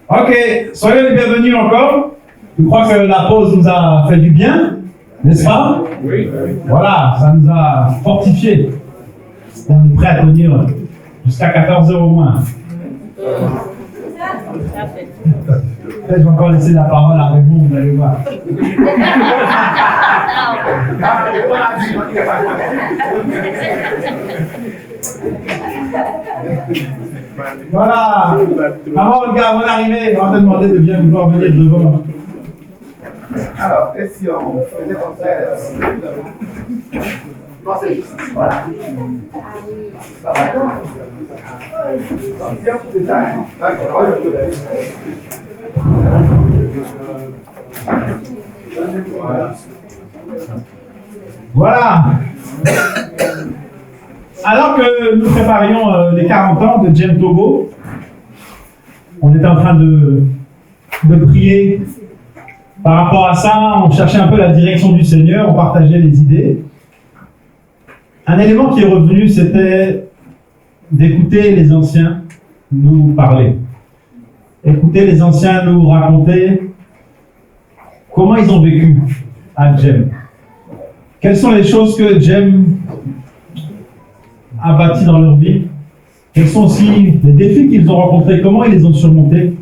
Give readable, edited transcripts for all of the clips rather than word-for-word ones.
Ok, soyez les bienvenus encore. Je crois que la pause nous a fait du bien, n'est-ce pas? Oui. Voilà, ça nous a fortifiés. On est prêt à tenir jusqu'à 14h au moins. Je vais encore laisser la parole à Raymond, vous allez voir. Voilà. Avant d'arriver, on va te demander de bien vouloir venir devant. Alors, et si on faisait comme ça, voilà. Ça va. Bien pour les tailles. D'accord. Voilà. Alors que nous préparions les 40 ans de Jem Togo, on était en train de prier. Par rapport à ça, on cherchait un peu la direction du Seigneur, on partageait les idées. Un élément qui est revenu, c'était d'écouter les anciens nous parler. Écouter les anciens nous raconter comment ils ont vécu à Jem. Quelles sont les choses que Jem a bâties dans leur vie? Quels sont aussi les défis qu'ils ont rencontrés? Comment ils les ont surmontés?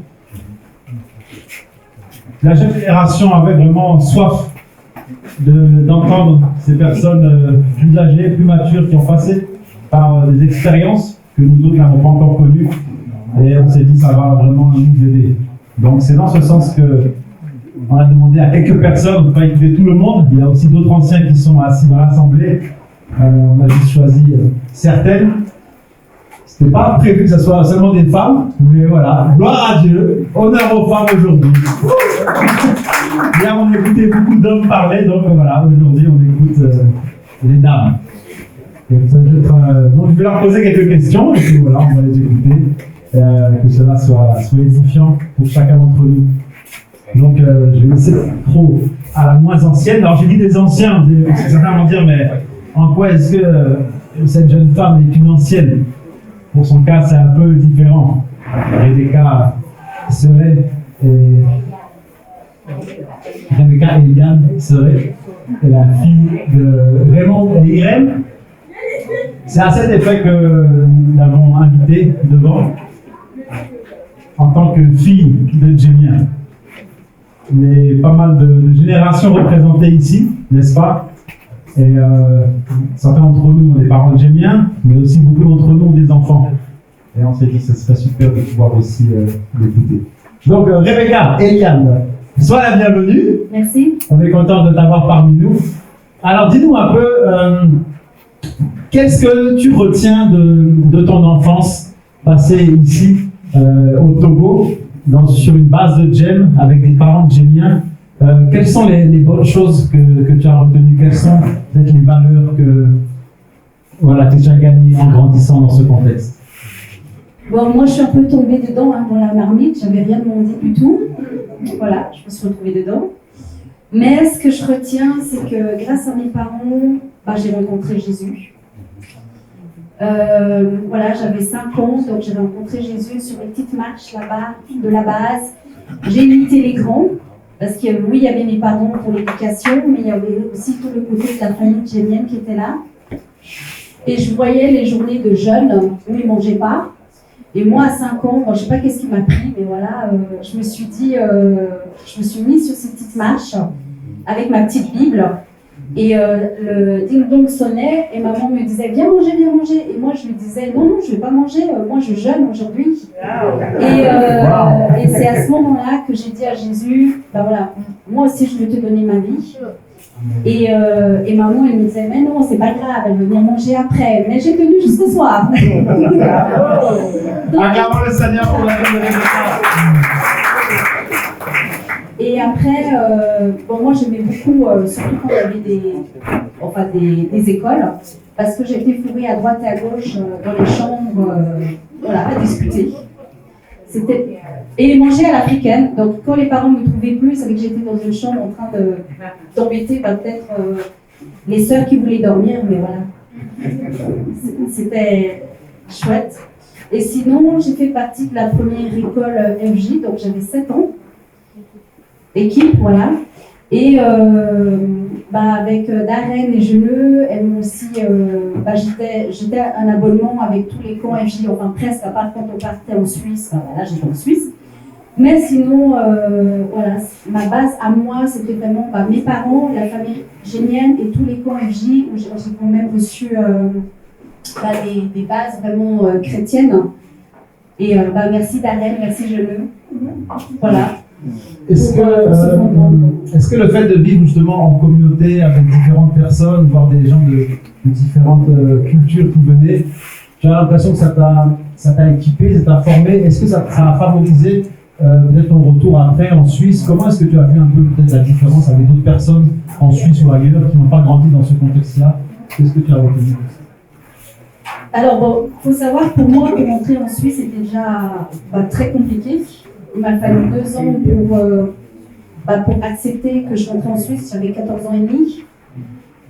La jeune génération avait vraiment soif d'entendre ces personnes plus âgées, plus matures, qui ont passé par des expériences que nous autres n'avons pas encore connues. Et on s'est dit, ça va vraiment nous aider. Donc c'est dans ce sens que on a demandé à quelques personnes, on ne peut pas écouter tout le monde, il y a aussi d'autres anciens qui sont assis dans l'assemblée. On a juste choisi certaines. Ce n'était pas prévu que ce soit seulement des femmes, mais voilà, gloire à Dieu, honneur aux femmes aujourd'hui. Hier, on écoutait beaucoup d'hommes parler, donc voilà, aujourd'hui, on écoute les dames. Donc, je vais leur poser quelques questions, et puis voilà, on va les écouter, que cela soit édifiant pour chacun d'entre nous. Donc, je vais laisser trop à la moins ancienne. Alors, j'ai dit des anciens, parce que certains vont dire, mais en quoi est-ce que cette jeune femme est une ancienne? Pour son cas, c'est un peu différent. Rebecca serait Rebecca et Yann seraient la fille de Raymond et Irène. C'est à cet effet que nous l'avons invitée devant en tant que fille de Djemien. Mais pas mal de générations représentées ici, n'est-ce pas? Et certains d'entre nous ont des parents djemmiens, mais aussi beaucoup d'entre nous ont des enfants. Et on s'est dit que ce serait super de pouvoir aussi l'écouter. Donc Rebecca et Yann, sois la bienvenue. Merci. On est content de t'avoir parmi nous. Alors dis-nous un peu, qu'est-ce que tu retiens de ton enfance passée ici au Togo, sur une base de Djem, avec des parents djemmiens? Quelles sont les bonnes choses que tu as retenues? Quelles sont peut-être les valeurs que tu as gagnées en grandissant dans ce contexte? Bon, moi je suis un peu tombée dedans dans la marmite, j'avais rien demandé du tout. Voilà, je me suis retrouvée dedans. Mais ce que je retiens, c'est que grâce à mes parents, j'ai rencontré Jésus. Voilà, j'avais 5 ans, donc j'ai rencontré Jésus sur les petites marches là-bas, de la base. J'ai imité les grands. Parce que oui, il y avait mes parents pour l'éducation, mais il y avait aussi tout le côté de la famille djemmienne qui était là. Et je voyais les journées de jeûne où ils ne mangeaient pas. Et moi, à 5 ans, je ne sais pas qu'est-ce qui m'a pris, mais voilà, je me suis dit, je me suis mise sur ces petites marches avec ma petite Bible. Et le ding-dong sonnait et maman me disait viens manger, viens manger. Et moi je lui disais non, je ne vais pas manger, moi je jeûne aujourd'hui. Et c'est à ce moment-là que j'ai dit à Jésus, voilà, moi aussi je veux te donner ma vie. Et maman elle me disait mais non, c'est pas grave, elle veut venir manger après. Mais j'ai tenu jusqu'au soir. Acclamons le Seigneur pour la vie de Rebecca. Et après, moi j'aimais beaucoup, surtout quand il y avait des écoles, parce que j'étais fourrée à droite et à gauche dans les chambres, à discuter. Et manger à l'africaine. Donc quand les parents me trouvaient plus, c'est que j'étais dans une chambre en train d'embêter peut-être les sœurs qui voulaient dormir, mais voilà. chouette. Et sinon, j'ai fait partie de la première école FJ, donc j'avais 7 ans. Équipe, voilà. Et avec Darren et Geneux, elles m'ont aussi. J'étais un abonnement avec tous les camps FJ, enfin presque, à part quand on partait en Suisse. Enfin, là, j'étais en Suisse. Mais sinon, voilà, ma base à moi, c'était vraiment mes parents, la famille génienne et tous les camps FJ, où j'ai quand même reçu des bases vraiment chrétiennes. Et merci Darren, merci Geneux. Voilà. Est-ce que le fait de vivre justement en communauté avec différentes personnes, voir des gens de différentes cultures qui venaient, j'ai l'impression que ça t'a équipé, ça t'a formé. Est-ce que ça a favorisé peut-être ton retour après en Suisse? Comment est-ce que tu as vu un peu peut-être la différence avec d'autres personnes en Suisse ou ailleurs qui n'ont pas grandi dans ce contexte-là? Qu'est-ce que tu as retenu? Alors, il faut savoir, pour moi, que rentrer en Suisse était déjà très compliqué. Il m'a fallu 2 ans pour accepter que je rentrais en Suisse. J'avais 14 ans et demi.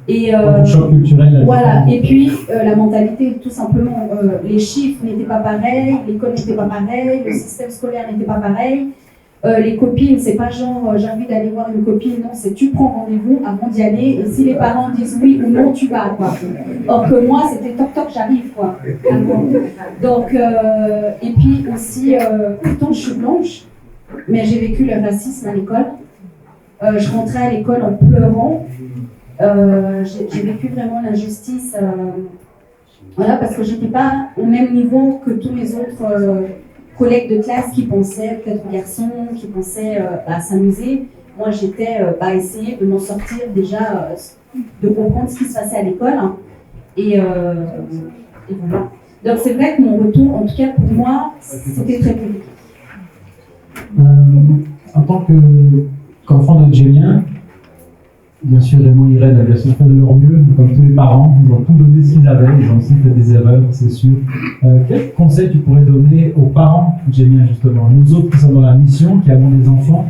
Et, choc culturel. Voilà. Et puis, la mentalité, tout simplement, les chiffres n'étaient pas pareils, l'école n'était pas pareille, le système scolaire n'était pas pareil. Les copines, c'est pas genre j'ai envie d'aller voir une copine, non, c'est tu prends rendez-vous avant d'y aller, et si les parents disent oui ou non, tu vas, quoi. Or que moi, c'était toc toc, j'arrive, quoi. Donc, et puis aussi, pourtant je suis blanche, mais j'ai vécu le racisme à l'école. Je rentrais à l'école en pleurant. J'ai vécu vraiment l'injustice, voilà, parce que j'étais pas au même niveau que tous les autres collègues de classe qui pensaient peut-être aux garçons, qui pensaient à s'amuser. Moi, j'étais à essayer de m'en sortir déjà, de comprendre ce qui se passait à l'école. Hein. Et voilà. Donc, c'est vrai que mon retour, en tout cas pour moi, c'était très compliqué. En tant qu'enfant de Djémien, bien sûr, Raymond et Irène avaient fait de leur mieux, comme tous les parents. Ils ont tout donné ce qu'ils avaient, ils ont aussi fait des erreurs, c'est sûr. Quel conseil tu pourrais donner aux parents, Djémien, justement, nous autres qui sommes dans la mission, qui avons des enfants?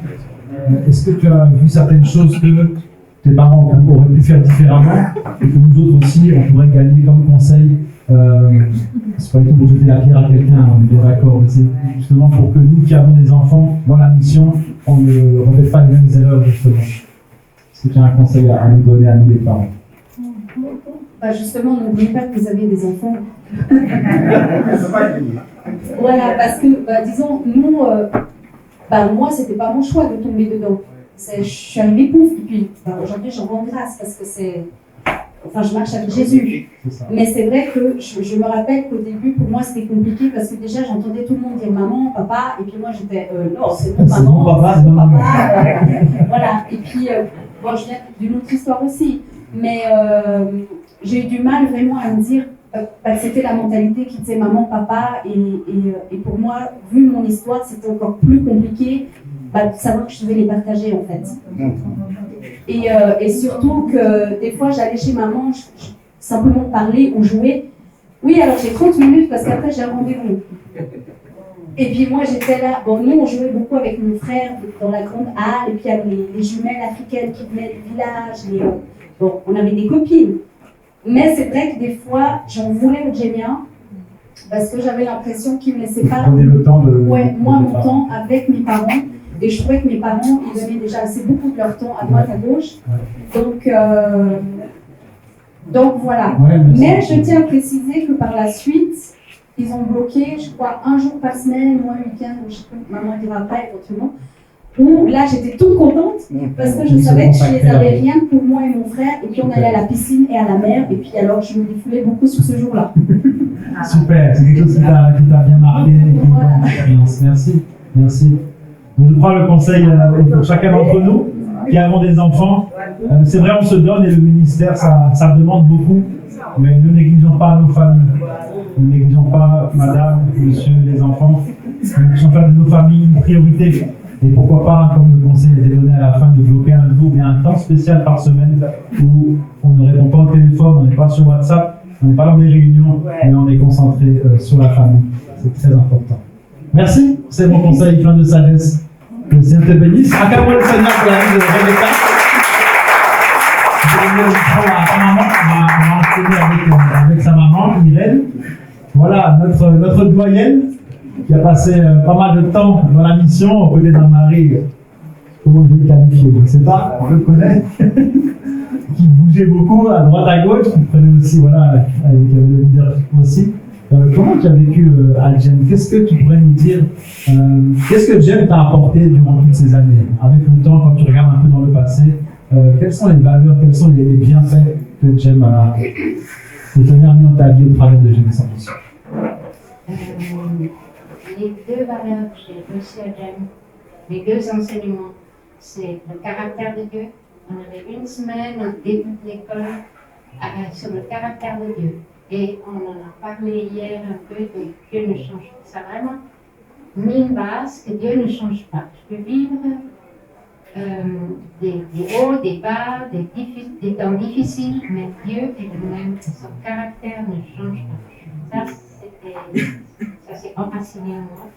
Est-ce que tu as vu certaines choses que tes parents auraient pu faire différemment et que nous autres aussi, on pourrait gagner comme conseil? C'est pas du tout pour jeter la pierre à quelqu'un, on est bien d'accord, mais c'est justement pour que nous qui avons des enfants dans la mission, on ne répète pas les mêmes erreurs, justement. Est-ce que tu as un conseil à nous donner, à nous les parents? Justement, n'oubliez pas que vous avez des enfants. Voilà, parce que, disons, nous, moi, c'était pas mon choix de tomber dedans. Je suis arrivée pouf, et puis aujourd'hui, j'en rends grâce parce que je marche avec Jésus. Mais c'est vrai que je me rappelle qu'au début, pour moi, c'était compliqué parce que déjà, j'entendais tout le monde dire maman, papa, et puis moi, j'étais non, c'est bon, maman, papa, c'est papa. Voilà, et puis, je viens d'une autre histoire aussi, mais j'ai eu du mal vraiment à me dire que c'était la mentalité qui disait maman, papa, et pour moi, vu mon histoire, c'était encore plus compliqué de savoir que je devais les partager en fait. Et surtout que des fois j'allais chez maman, simplement parler ou jouer. Oui, alors j'ai 30 minutes parce qu'après j'ai un rendez-vous. Et puis moi j'étais là, nous on jouait beaucoup avec mon frère dans la grande halle, et puis il y avait les jumelles africaines qui venaient du village, on avait des copines. Mais c'est vrai que des fois j'en voulais au Djémien parce que j'avais l'impression qu'ils ne me laissaient pas le temps mon temps avec mes parents. Et je trouvais que mes parents, ils donnaient déjà assez beaucoup de leur temps à droite, à gauche. Donc voilà. Mais je tiens à préciser que par la suite, ils ont bloqué, je crois, 1 jour par semaine, ou un week-end, je sais pas, maman dira après éventuellement. Où là, j'étais toute contente parce que je savais que je les avais rien que pour moi et mon frère. Et puis on allait à la piscine et à la mer. Et puis alors, je me défoulais beaucoup sur ce jour-là. Super, c'est quelque chose qui t'a bien marqué, une bonne expérience. Merci. Donc, je prends le conseil pour chacun d'entre nous qui avons des enfants. C'est vrai, on se donne et le ministère, ça demande beaucoup, mais ne négligeons pas nos familles. Ne négligeons pas madame, monsieur, les enfants. Ne négligeons pas de nos familles une priorité. Et pourquoi pas, comme le conseil était donné à la fin, de bloquer un jour, bien un temps spécial par semaine où on ne répond pas au téléphone, on n'est pas sur WhatsApp, on n'est pas dans des réunions, mais on est concentré sur la famille. C'est très important. Merci, c'est mon conseil plein de sagesse. Que le Seigneur te bénisse. Acclamons le Seigneur pour la vie de Rebecca. Je vais donner le micro à sa maman. On va enchaîner avec sa maman, Irène. Voilà, notre doyenne, qui a passé pas mal de temps dans la mission, aux côtés d'Anne-Marie, comment je vais le qualifier, je ne sais pas, on le connaît, qui bougeait beaucoup à droite à gauche, qui prenait aussi, voilà, qui avait le leadership aussi. Comment tu as vécu à GEM? Qu'est-ce que tu pourrais nous dire? Qu'est-ce que GEM t'a apporté durant toutes ces années? Avec le temps, quand tu regardes un peu dans le passé, quelles sont les valeurs, quels sont les bienfaits que GEM a mis dans ta vie au travers de GEM sans mission? Les deux valeurs que j'ai reçues à GEM, les deux enseignements, c'est le caractère de Dieu. On avait une semaine au début de l'école sur le caractère de Dieu. Et on en a parlé hier un peu de Dieu ne change pas. Ça a vraiment mis une base que Dieu ne change pas. Je peux vivre des hauts, des bas, des temps difficiles, mais Dieu est le même. Son caractère ne change pas. Ça s'est enraciné en moi.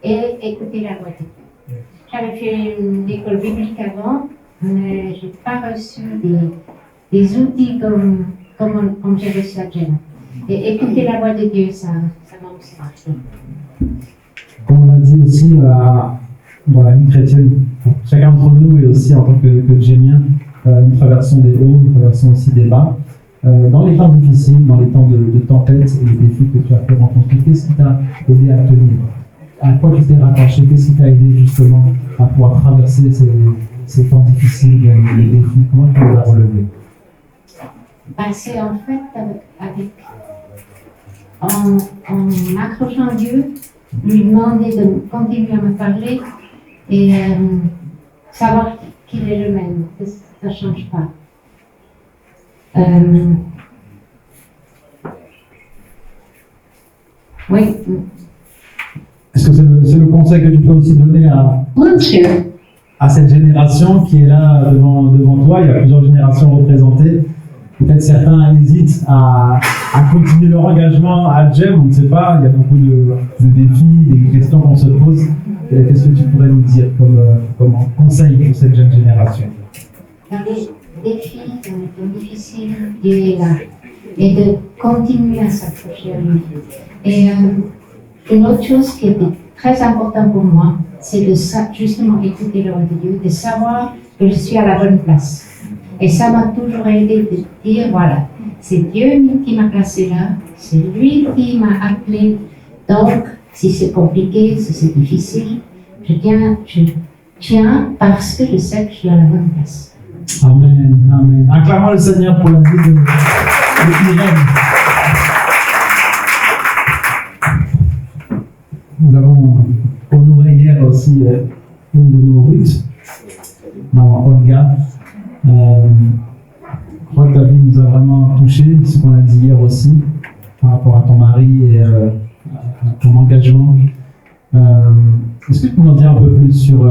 Et écouter la voix de Dieu. J'avais fait une école biblique avant, mais je n'ai pas reçu des outils comme j'ai reçu à GEM. Et écouter la voix de Dieu, ça m'a aussi marqué. Comme on l'a dit aussi dans la vie chrétienne, pour chacun d'entre nous et aussi en tant que GEMien, nous traversons des hauts, nous traversons aussi des bas. Dans les temps difficiles, dans les temps de tempête et les défis que tu as pu rencontrer, qu'est-ce qui t'a aidé à tenir? À quoi tu t'es rattaché? Qu'est-ce qui t'a aidé justement à pouvoir traverser ces temps difficiles, les défis? Comment tu les as relevés? C'est en fait en m'accrochant à Dieu, lui demander de continuer à me parler et savoir qu'il est le même, que ça ne change pas. Oui. Est-ce que c'est le conseil que tu peux aussi donner à cette génération qui est là devant toi? Il y a plusieurs générations représentées. Peut-être certains hésitent à continuer leur engagement à GEM, on ne sait pas, il y a beaucoup de défis, des questions qu'on se pose. Qu'est-ce que tu pourrais nous dire comme conseil pour cette jeune génération? Dans les défis, dans les temps difficiles, Dieu est là. Et de continuer à s'accrocher à lui. Et une autre chose qui était très importante pour moi, c'est de justement écouter la voix de Dieu, de savoir que je suis à la bonne place. Et ça m'a toujours aidé de dire, voilà, c'est Dieu qui m'a placé là, c'est lui qui m'a appelé. Donc, si c'est compliqué, si c'est difficile, je tiens parce que je sais que je suis à la bonne place. Amen, amen. Acclamons le Seigneur pour la vie de Irène. Nous avons honoré hier aussi une de nos Ruth, maman Olga. Je crois que ta vie nous a vraiment touché, ce qu'on a dit hier aussi, par rapport à ton mari et à ton engagement. Est-ce que tu peux nous dire un peu plus sur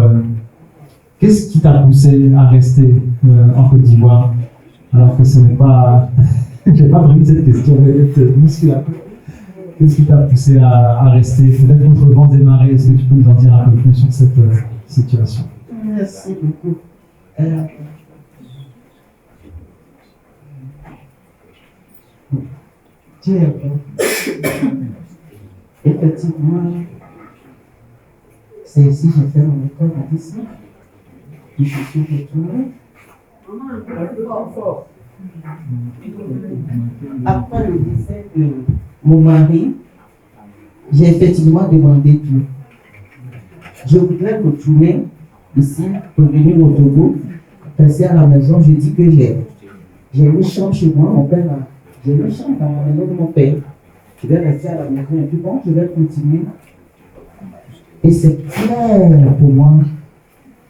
qu'est-ce qui t'a poussé à rester en Côte d'Ivoire, alors que ce n'est pas... Je n'ai pas prévu cette question, mais elle te bouscule un peu. Qu'est-ce qui t'a poussé à rester, peut-être contre le vent des marées? Est-ce que tu peux nous en dire un peu plus sur cette situation? Merci beaucoup. Dieu est bon. Effectivement, c'est ici que j'ai fait mon école ici. Je suis retourné. Après le décès de mon mari, j'ai effectivement demandé Dieu. Je voudrais retourner ici, revenir au Togo, passer à la maison. Je dis que j'ai une chambre chez moi, mon père a. J'ai une chambre dans la maison de mon père. Je vais rester à la maison et puis bon, je vais continuer. Et c'est clair pour moi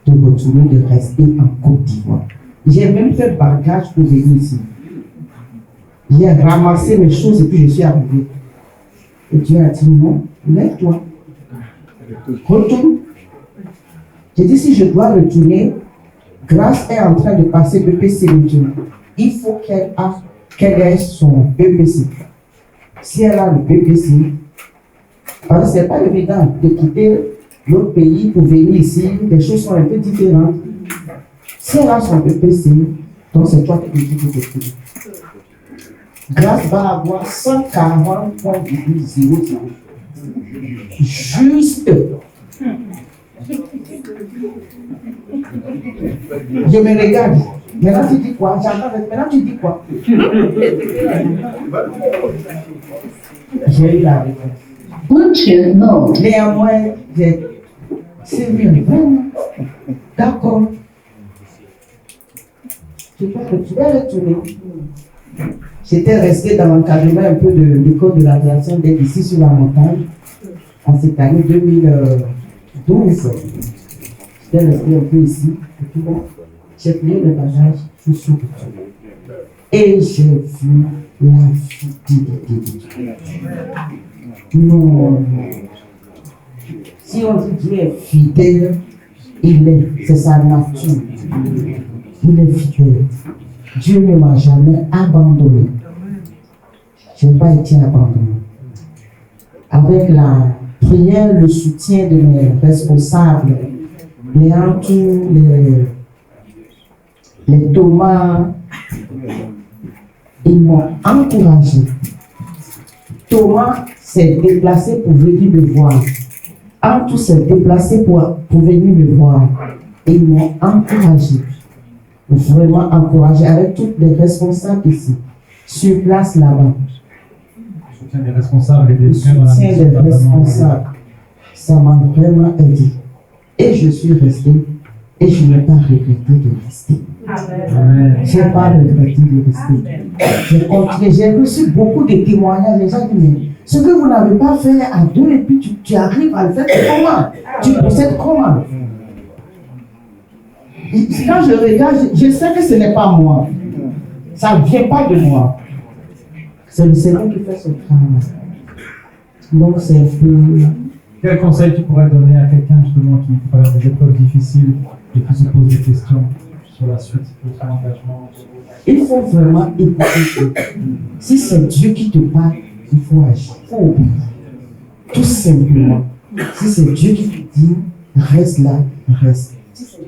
de retourner, de rester en Côte d'Ivoire. J'ai même fait bagage pour venir ici. J'ai ramassé mes choses et puis je suis arrivé. Et Dieu a dit non, lève-toi. Retourne. J'ai dit si je dois retourner, Grâce est en train de passer BPC maintenant. Il faut qu'elle ait son BPC. Si elle a le BPC, parce que ce n'est pas évident de quitter l'autre pays pour venir ici, les choses sont un peu différentes. Si elle a son BPC, donc c'est toi qui peux quitter. Grâce va avoir 140,00. Juste. Je me regarde. Maintenant tu dis quoi? Maintenant tu dis quoi? J'ai eu la réponse. Bluetooth mode. Néanmoins, c'est mieux. Vraiment. D'accord. Tu vas retourner. J'étais resté dans l'encadrement un peu de l'école de l'aviation d'être ici sur la montagne en cette année 2012. J'étais resté un peu ici. Et puis bon, j'ai plié le bagage, je suis retourné. Et j'ai vu la fidélité de Dieu. Non. Si on dit Dieu est fidèle, c'est sa nature. Il est fidèle. Dieu ne m'a jamais abandonné. Je n'ai pas été abandonné. Avec la prière, le soutien de mes responsables, les Antou, les Thomas, ils m'ont encouragé. Thomas s'est déplacé pour venir me voir. Antou s'est déplacé pour venir me voir. Et ils m'ont encouragé. Vraiment encouragé avec tous les responsables ici, sur place là-bas. Le soutien des responsables et des Le soutien des responsables, ça m'a vraiment aidé. Et je suis resté, et je n'ai pas regretté de rester. Je n'ai pas regretté de rester. J'ai continué, j'ai reçu beaucoup de témoignages. Les gens disent, mais ce que vous n'avez pas fait à deux, et puis tu arrives à le faire comment? Tu procèdes comment? Quand je regarde, je sais que ce n'est pas moi. Ça ne vient pas de moi. C'est le Seigneur qui fait son travail. Donc c'est un peu... Quel conseil tu pourrais donner à quelqu'un justement qui traverse des épreuves difficiles et qui se pose des questions sur la suite de son engagement? Il faut vraiment écouter Dieu. Si c'est Dieu qui te parle, il faut agir, il faut obéir. Tout simplement. Si c'est Dieu qui te dit, reste là, reste.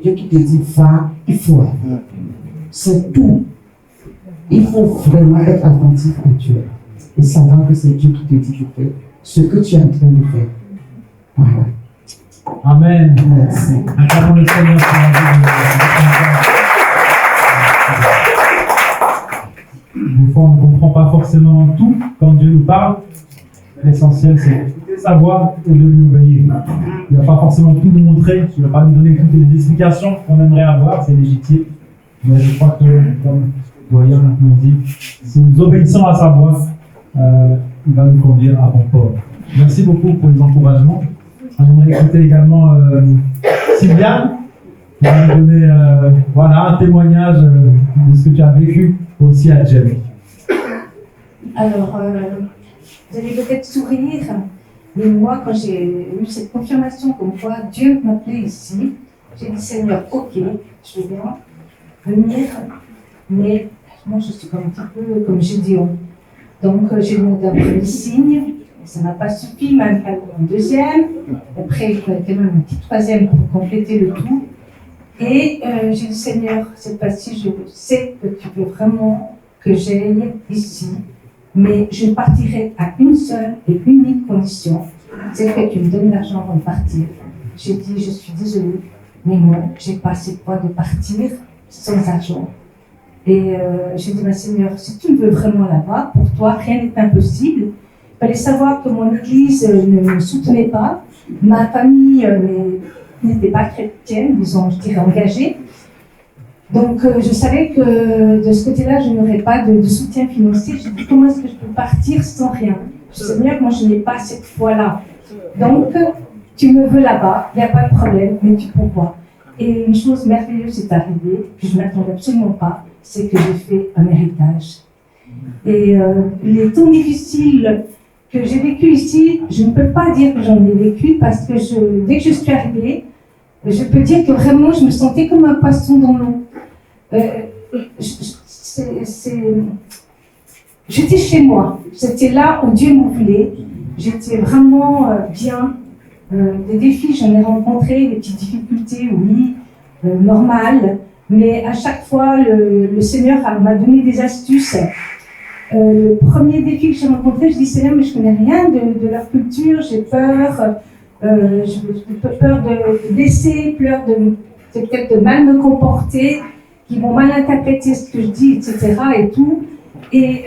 Dieu qui te dit va, il faut aller. C'est tout. Il faut vraiment être attentif à Dieu et savoir que c'est Dieu qui te dit de faire ce que tu es en train de faire. Voilà. Amen. Merci. Acclamons le Seigneur pour la vie. Des fois, on ne comprend pas forcément tout quand Dieu nous parle. L'essentiel, c'est de savoir et de lui obéir. Il ne va pas forcément tout nous montrer, il ne va pas nous donner toutes les explications qu'on aimerait avoir, c'est légitime. Mais je crois que, comme Doyen nous dit, si nous obéissons à sa voix, il va nous conduire à bon port. Merci beaucoup pour les encouragements. J'aimerais écouter également Sylviane, qui va nous donner un témoignage de ce que tu as vécu aussi à Djem. Alors, vous allez peut-être sourire, mais moi, quand j'ai eu cette confirmation comme quoi Dieu m'appelait ici, j'ai dit Seigneur, ok, je veux bien venir, mais moi je suis comme un petit peu comme Gédéon. Donc j'ai demandé un premier signe, ça n'a pas suffi, m'a fait un deuxième, après il fallait quand même un petit troisième pour compléter le tout. Et j'ai dit Seigneur, cette fois-ci je sais que tu veux vraiment que j'aille ici. Mais je partirai à une seule et unique condition, c'est que tu me donnes l'argent avant de partir. J'ai dit, je suis désolée, mais moi, j'ai pas assez de poids de partir sans argent. Et j'ai dit, Seigneur, si tu me veux vraiment là-bas, pour toi, rien n'est impossible. Il fallait savoir que mon église ne me soutenait pas, ma famille n'était pas chrétienne, disons, je dirais engagée. Donc, je savais que de ce côté-là, je n'aurais pas de soutien financier. J'ai dit, comment est-ce que je peux partir sans rien? Je sais bien que moi, je n'ai pas cette foi-là. Donc, tu me veux là-bas, il n'y a pas de problème, mais tu pourvois. Et une chose merveilleuse est arrivée, que je ne m'attendais absolument pas, c'est que j'ai fait un héritage. Et les temps difficiles que j'ai vécus ici, je ne peux pas dire que j'en ai vécu, parce que dès que je suis arrivée, je peux dire que vraiment, je me sentais comme un poisson dans l'eau. J'étais chez moi, c'était là où Dieu me voulait, j'étais vraiment bien. Des défis, j'en ai rencontré, des petites difficultés, oui, normales, mais à chaque fois, le Seigneur m'a donné des astuces le premier défi que j'ai rencontré, je dis Seigneur, mais je connais rien de leur culture, j'ai peur, j'ai peur de blesser, peur de peut-être de mal me comporter, qui vont mal interpréter ce que je dis, etc. et tout. Et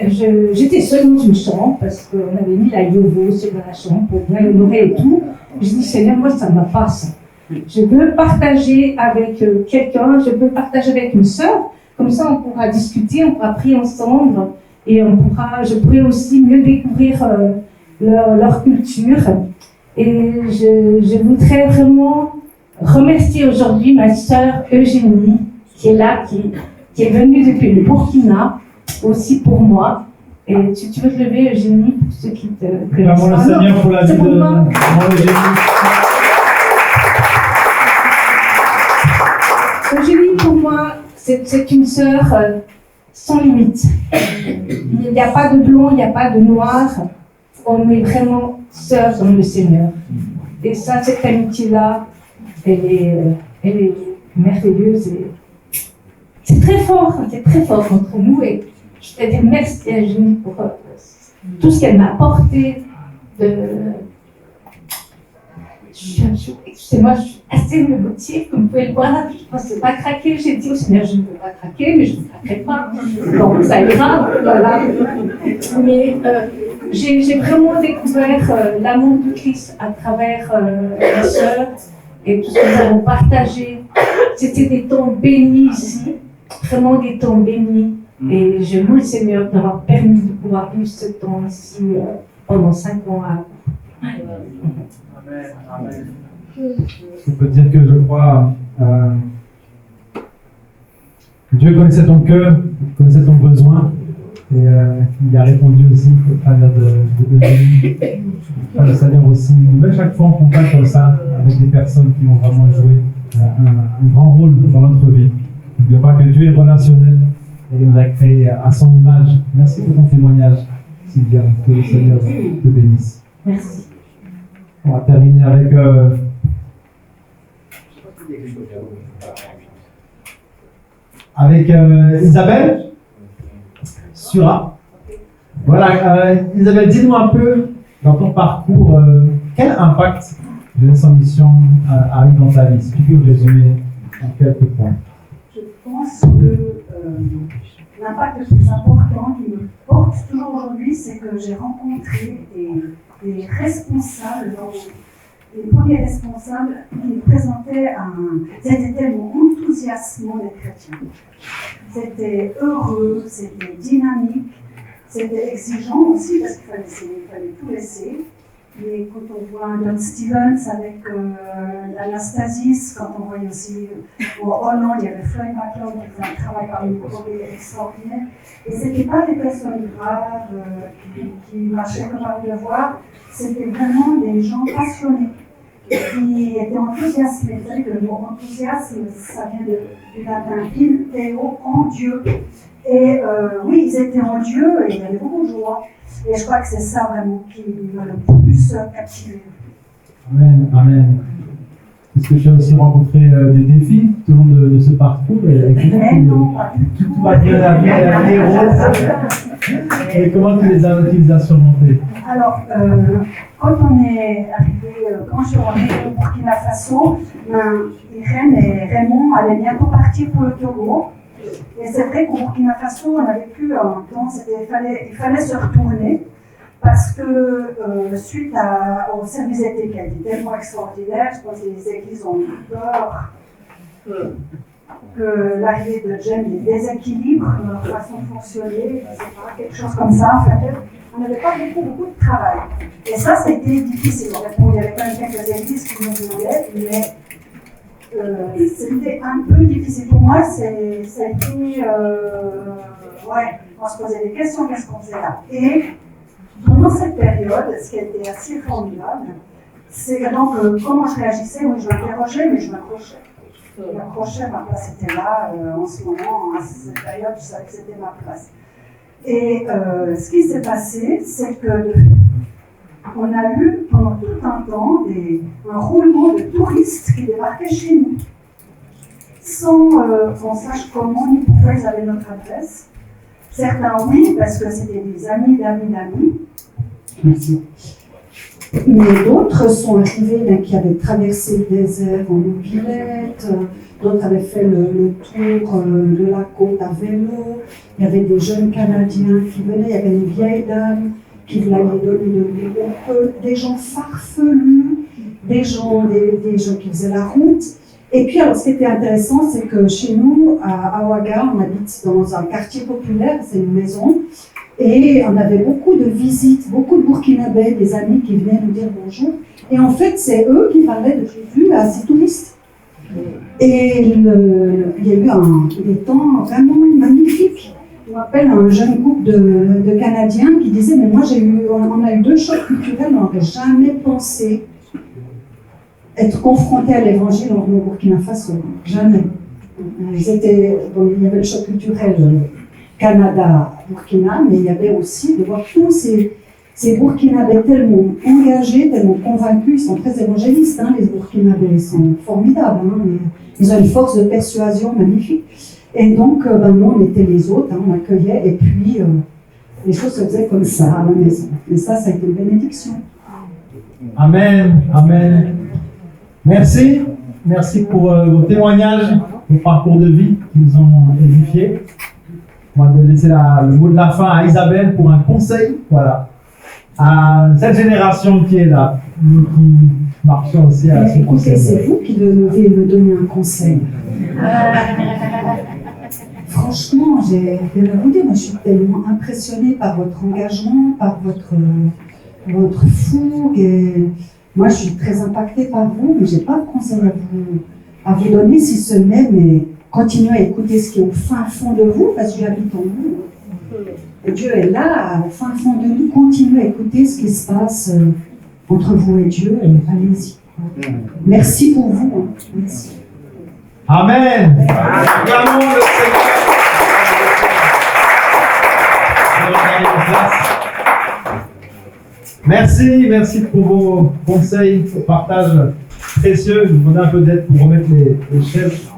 j'étais seule dans une chambre parce qu'on avait mis la yovo sur la chambre pour bien honorer et tout. Je dis Seigneur, moi ça ne va pas ça. Je veux partager avec quelqu'un, je veux partager avec une sœur, comme ça on pourra discuter, on pourra prier ensemble et je pourrai aussi mieux découvrir leur culture. Et je voudrais vraiment remercier aujourd'hui ma sœur Eugénie qui est là, qui est venue depuis le Burkina, aussi pour moi. Et tu veux te lever, Eugénie, pour ceux qui te connaissent. Vraiment le Seigneur pour la vie de Eugénie. Eugénie, pour moi, c'est une sœur sans limite. Il n'y a pas de blond, il n'y a pas de noir. On est vraiment sœurs dans le Seigneur. Et ça, cette amitié-là, elle est merveilleuse. Et c'est très fort entre nous. Et je te dis merci à Eugénie pour tout ce qu'elle m'a apporté. Excusez-moi, je suis assez émotive, comme vous pouvez le voir. Je ne pensais pas craquer. J'ai dit au Seigneur, je ne veux pas craquer, mais je ne craquerai pas. Donc ça ira. Voilà. Mais j'ai vraiment découvert l'amour de Christ à travers ma sœur et tout ce que nous avons partagé. C'était des temps bénis ici, vraiment des temps bénis. Et je loue le Seigneur d'avoir permis de pouvoir vivre ce temps ici pendant 5 ans. Amen. Je peux dire que je crois Dieu connaissait ton cœur, connaissait ton besoin et il a répondu aussi au travers de Eugénie. Le Seigneur aussi nous met chaque fois en contact comme ça avec des personnes qui vont vraiment jouer un grand rôle dans notre vie. N'oublions pas que Dieu est relationnel et il nous a créé à son image. Merci pour ton témoignage, Sylvia. Que le Seigneur te bénisse. Merci. On va terminer avec Isabelle Sura. Voilà, Isabelle, dis-nous un peu dans ton parcours, quel impact Jeunesse en Mission a eu dans ta vie? Si tu peux résumer en quelques points. Je pense que l'impact le plus important qui me porte toujours aujourd'hui, c'est que j'ai rencontré des responsables, les premiers responsables qui présentaient c'était tellement enthousiasmant d'être chrétien. C'était heureux, c'était dynamique, c'était exigeant aussi parce qu'il fallait tout laisser. Mais quand on voit Don Stevens avec l'Anastasis, quand on voit aussi au Hollande, il y avait Floyd McLeod qui faisait un travail parmi les extraordinaire. Et ce n'étaient pas des personnes graves qui marchaient comme un devoir, c'était vraiment des gens passionnés qui étaient enthousiasmés. Vous savez que le mot enthousiasme, ça vient du latin in theo, en Dieu. Et oui, ils étaient en Dieu et il y avait beaucoup de joie. Et je crois que c'est ça vraiment qui m'a le plus captivé. Amen, amen. Est-ce que tu as aussi rencontré des défis tout au long de ce parcours? Mais non, pas du tout. Tout va bien, la vie est rose. Et comment tu les as surmontés? Alors, quand on est arrivé, quand je suis rentrée au Burkina Faso, Irène et Raymond allaient bientôt partir pour le Togo. Et c'est vrai qu'au Burkina Faso, on n'avait plus un temps, il fallait se retourner parce que suite au service d'été qui a été tellement extraordinaire, je pense que les églises ont eu peur que l'arrivée de Jem déséquilibre leur façon de fonctionner, quelque chose comme ça. En fait, on n'avait pas beaucoup de travail. Et ça a été difficile. En fait, il y avait quand même quelques églises qui nous demandaient, mais c'était un peu difficile pour moi. Ça a été, on se posait des questions, qu'est-ce qu'on faisait là? Et pendant cette période, ce qui a été assez formidable, c'est donc comment je réagissais. Oui, je m'interrogeais, mais je m'accrochais. Je m'accrochais, ma place était là. En ce moment, à cette période, je savais que c'était ma place. Et ce qui s'est passé, c'est que on a eu pendant tout un temps un roulement de touristes qui débarquaient chez nous, sans qu'on sache comment ni pourquoi ils avaient notre adresse, Certains oui, parce que c'était des amis d'amis d'amis. Merci. Mais d'autres sont arrivés qui avaient traversé le désert en mobilette, d'autres avaient fait le tour de la côte à vélo. Il y avait des jeunes Canadiens qui venaient, il y avait une vieille dame qui voulait lui donner de l'eau, des gens farfelus, des gens qui faisaient la route. Et puis, alors, ce qui était intéressant, c'est que chez nous, à Ouaga, on habite dans un quartier populaire, c'est une maison, et on avait beaucoup de visites, beaucoup de Burkinabés, des amis qui venaient nous dire bonjour. Et en fait, c'est eux qui parlaient de Jésus à ces touristes. Et il y a eu des temps vraiment magnifiques. Je me rappelle un jeune couple de Canadiens qui disait, mais moi, on a eu 2 chocs culturels, on n'aurait jamais pensé être confrontés à l'évangile au Burkina Faso. Jamais. Il y avait le choc culturel Canada-Burkina, mais il y avait aussi de voir tous ces Burkinabés tellement engagés, tellement convaincus. Ils sont très évangélistes, les Burkinabés. Ils sont formidables. Ils ont une force de persuasion magnifique. Et donc, nous, on était les autres, on accueillait, et puis les choses se faisaient comme ça à la maison. Et ça a été une bénédiction. Amen, amen. Merci pour vos témoignages, vos parcours de vie qui nous ont édifiés. On va laisser le mot de la fin à Isabelle pour un conseil, voilà, à cette génération qui est là, nous qui marchons aussi à ce conseil. C'est vous qui devez me donner un conseil. Franchement, je vais vous dire, moi, je suis tellement impressionnée par votre engagement, par votre fougue. Et moi, je suis très impactée par vous, mais je n'ai pas de conseil à vous donner, si ce n'est, mais continuez à écouter ce qui est au fin fond de vous, parce que j'habite en vous. Et Dieu est là, au fin fond de nous. Continuez à écouter ce qui se passe entre vous et Dieu, et allez-y. Merci pour vous. Merci. Amen. Acclamons le Seigneur. Merci pour vos conseils, vos partages précieux. Je vous demande un peu d'aide pour remettre les chefs